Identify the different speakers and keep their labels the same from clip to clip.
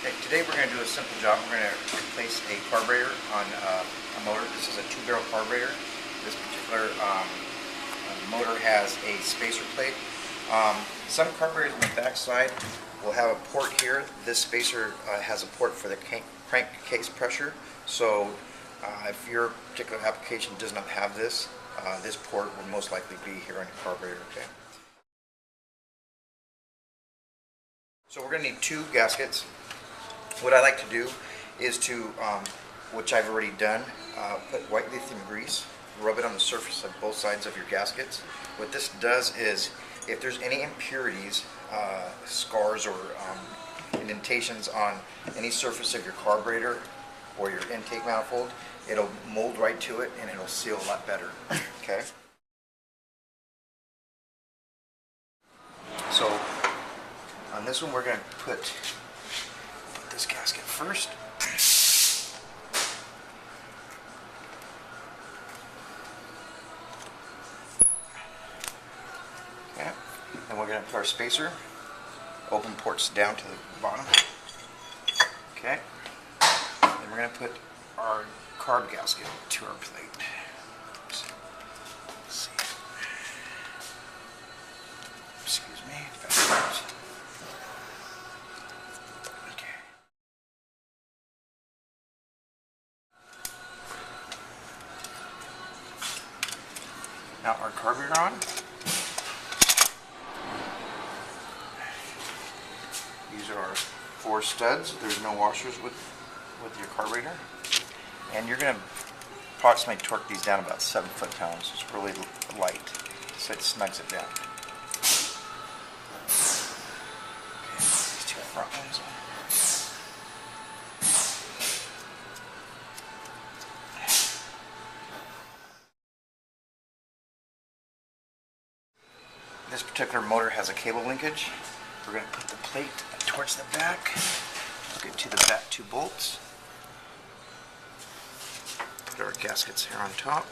Speaker 1: Okay, today we're going to do a simple job. We're going to replace a carburetor on a motor. This is a 2-barrel carburetor. This particular motor has a spacer plate. Some carburetors on the back side will have a port here. This spacer has a port for the crankcase pressure. So if your particular application does not have this, this port will most likely be here on your carburetor. Okay. So we're going to need 2 gaskets. What I like to do is to, which I've already done, put white lithium grease, rub it on the surface of both sides of your gaskets. What this does is, if there's any impurities, scars or indentations on any surface of your carburetor or your intake manifold, it'll mold right to it and it'll seal a lot better. Okay. So on this one we're going to put this gasket first. Okay. Then we're going to put our spacer, open ports down to the bottom. Okay. Then we're going to put our carb gasket to our plate. Let's see. Excuse me. Backwards. Now our carburetor on. These are our 4 studs. There's no washers with your carburetor. And you're going to approximately torque these down about 7 foot-pounds. It's really light, so it snugs it down. Okay, these 2 front ones. This particular motor has a cable linkage. We're going to put the plate towards the back, hook it to the back 2 bolts, put our gaskets here on top.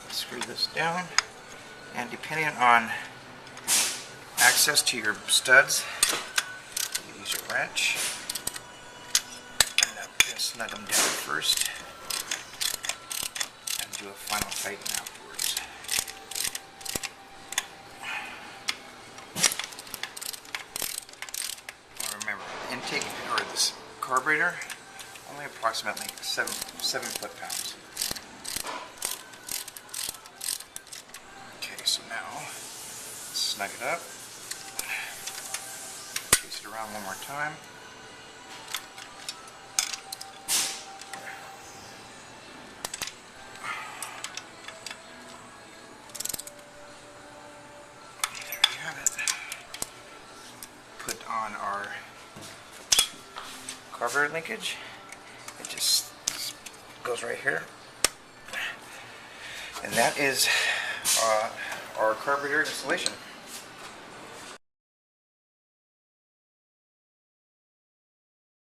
Speaker 1: Screw this down, and depending on access to your studs, you use a wrench, and I'm going to snug them down first and do a final tighten afterwards. Now remember, the intake or this carburetor only approximately 7 foot-pounds. Okay, so now snug it up. Twist it around one more time. There you have it. Put on our carburetor linkage. It just goes right here. And that is our carburetor installation.